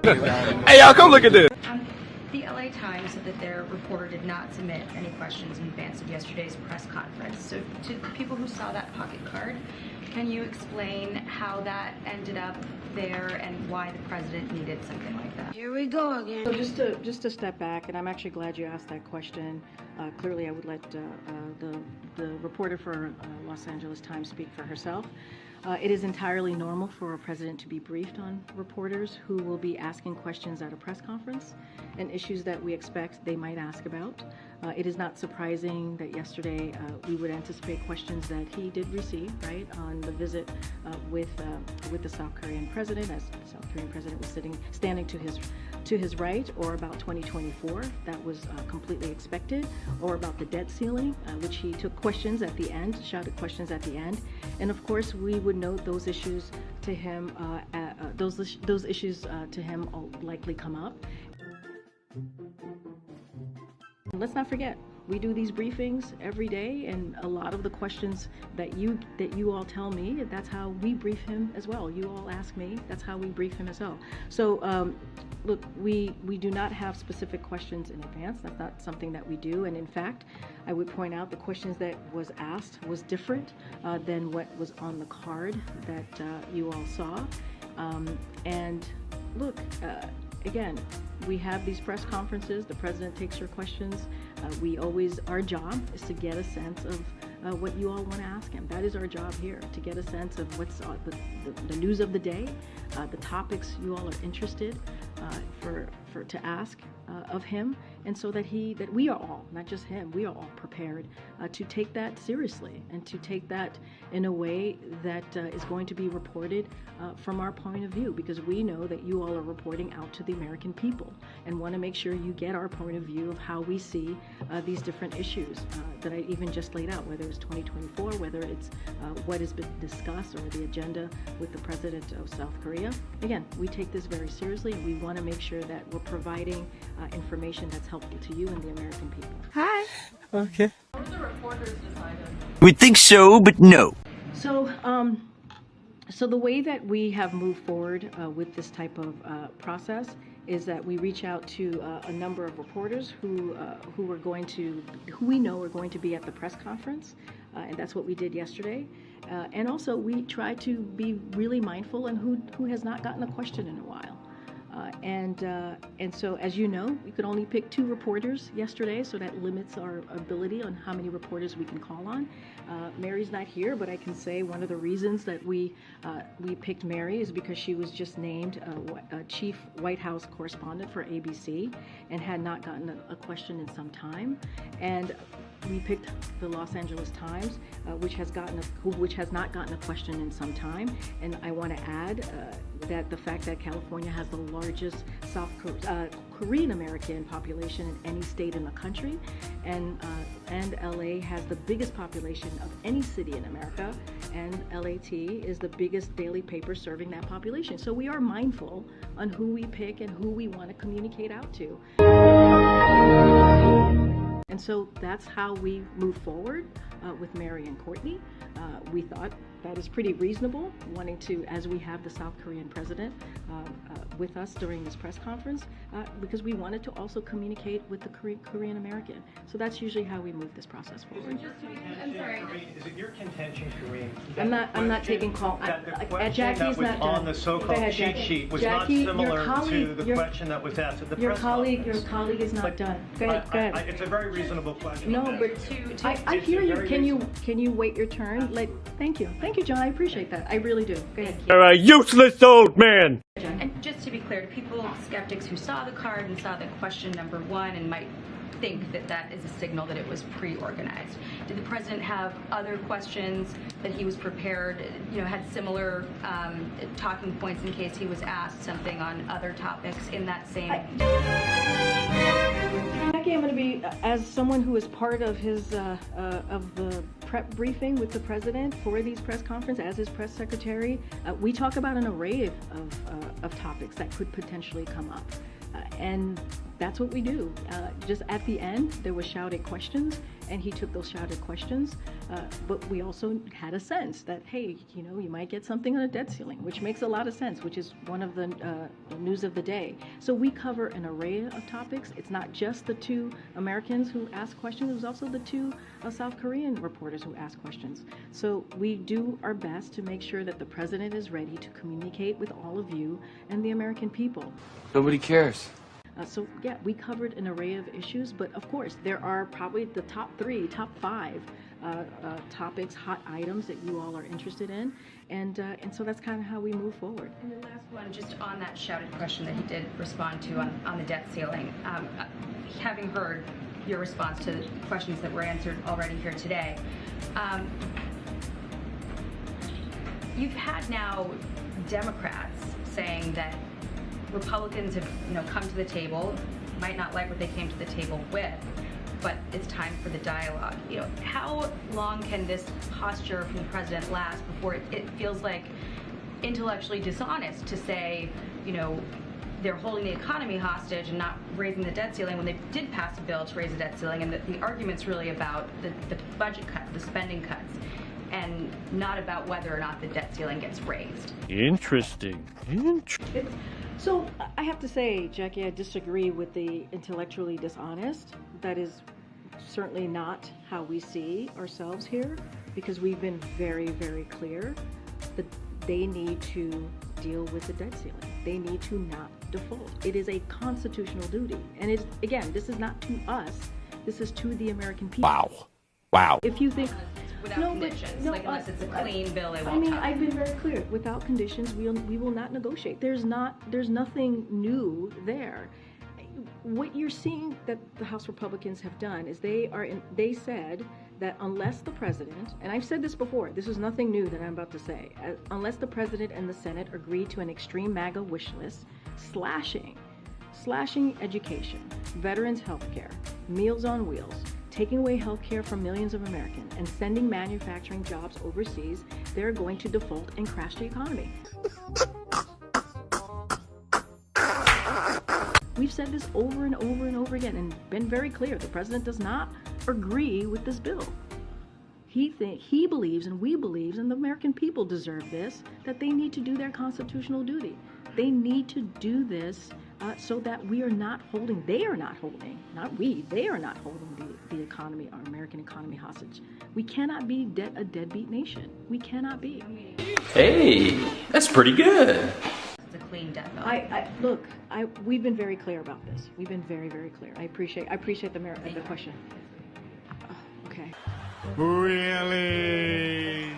Hey, y'all, come look at this. The LA Times said that their reporter did not submit any questions in advance of yesterday's press conference. So to the people who saw that pocket card, can you explain how that ended up there and why the president needed something like that? Here we go again. So just to step back, and I'm actually glad you asked that question. Clearly, I would let the reporter for Los Angeles Times speak for herself. It is entirely normal for a president to be briefed on reporters who will be asking questions at a press conference and issues that we expect they might ask about. It is not surprising that yesterday we would anticipate questions that he did receive, right, on the visit with the South Korean president, as the South Korean president was standing to his right, or about 2024. That was completely expected, or about the debt ceiling, which he took questions at the end, shouted questions at the end, and of course we would note those issues to him. Those issues to him will likely come up. Let's not forget, we do these briefings every day, and a lot of the questions that you all tell me, that's how we brief him as well. You all ask me, that's how we brief him as well. So look, we do not have specific questions in advance. That's not something that we do. And in fact, I would point out the questions that was asked was different than what was on the card that you all saw. And look, again, we have these press conferences. The president takes your questions. Our job is to get a sense of what you all want to ask him. That is our job here, to get a sense of what's the news of the day, the topics you all are interested to ask of him, and so that we are all, not just him, we are all prepared to take that seriously and to take that in a way that is going to be reported from our point of view, because we know that you all are reporting out to the American people and want to make sure you get our point of view of how we see these different issues that I even just laid out, whether it's 2024, whether it's what has been discussed or the agenda with the president of South Korea. Again, we take this very seriously. We want to make sure that we're providing information that's helpful to you and the American people. Hi. Okay. What were the reporters decided? We think so, but no. So, so the way that we have moved forward with this type of process is that we reach out to a number of reporters who we know are going to be at the press conference, and that's what we did yesterday. And also, we try to be really mindful and who has not gotten a question in a while. And so, as you know, we could only pick 2 reporters yesterday, so that limits our ability on how many reporters we can call on. Mary's not here, but I can say one of the reasons that we picked Mary is because she was just named chief White House correspondent for ABC and had not gotten a question in some time. And we picked the Los Angeles Times, which has not gotten a question in some time. And I want to add that the fact that California has the largest South Korean American population in any state in the country, and LA has the biggest population of any city in America, and LAT is the biggest daily paper serving that population. So we are mindful on who we pick and who we want to communicate out to. And so that's how we move forward with Mary and Courtney. We thought that is pretty reasonable, wanting to, as we have the South Korean president with us during this press conference, because we wanted to also communicate with the Korean American. So that's usually how we move this process forward. I'm sorry. Is it your contention, Karine? I'm not taking call. That the question Jackie's that was not on done. the Go so-called ahead, cheat Jackie. sheet was Jackie, not similar your to the question that was asked at the Your press colleague conference. is not done. Go ahead. Go ahead. It's a very reasonable question. No, but I hear you. Can you wait your turn? Thank you, John. I appreciate that. I really do. Go ahead. You're a useless old man. And just to be clear, to people, skeptics who saw the card and saw that question number 1 and might think that that is a signal that it was pre-organized. Did the president have other questions that he was prepared, had similar talking points in case he was asked something on other topics in that same... Jackie, I'm going to be, as someone who is part of of the prep briefing with the president for these press conferences, as his press secretary, we talk about an array of topics that could potentially come up. And that's what we do. Just at the end, there was shouted questions, and he took those shouted questions. But we also had a sense that, hey, you know, you might get something on a debt ceiling, which makes a lot of sense, which is one of the news of the day. So we cover an array of topics. It's not just the two Americans who ask questions. It was also the two South Korean reporters who asked questions. So we do our best to make sure that the president is ready to communicate with all of you and the American people. Nobody cares. So yeah, we covered an array of issues, but of course there are probably the top 5 topics, hot items that you all are interested in, and so that's kind of how we move forward. And the last one, just on that shouted question that he did respond to on the debt ceiling, having heard your response to the questions that were answered already here today, you've had now Democrats saying that Republicans have, you know, come to the table, might not like what they came to the table with, but it's time for the dialogue. You know, how long can this posture from the president last before it feels like intellectually dishonest to say, you know, they're holding the economy hostage and not raising the debt ceiling when they did pass a bill to raise the debt ceiling, and the argument's really about the budget cuts, the spending cuts, and not about whether or not the debt ceiling gets raised. Interesting. So I have to say, Jackie, I disagree with the intellectually dishonest. That is certainly not how we see ourselves here, because we've been very, very clear that they need to deal with the debt ceiling. They need to not default. It is a constitutional duty. And it's, again, this is not to us. This is to the American people. Wow. If you think... Without conditions, like unless it's a clean bill, they won't touch. I've been very clear. Without conditions, we will not negotiate. There's nothing new there. What you're seeing that the House Republicans have done is they said that unless the president, and I've said this before, this is nothing new that I'm about to say, unless the president and the Senate agree to an extreme MAGA wish list, slashing education, veterans health care, Meals on Wheels, taking away health care from millions of Americans, and sending manufacturing jobs overseas, they're going to default and crash the economy. We've said this over and over and over again and been very clear. The president does not agree with this bill. He believes, and we believe, and the American people deserve this, that they need to do their constitutional duty. They need to do this so that they are not holding, they are not holding the economy, our American economy hostage. We cannot be a deadbeat nation. We cannot be. Hey, that's pretty good. It's a clean debt bill. We've been very clear about this. We've been very, very clear. I appreciate the question. Okay. Really?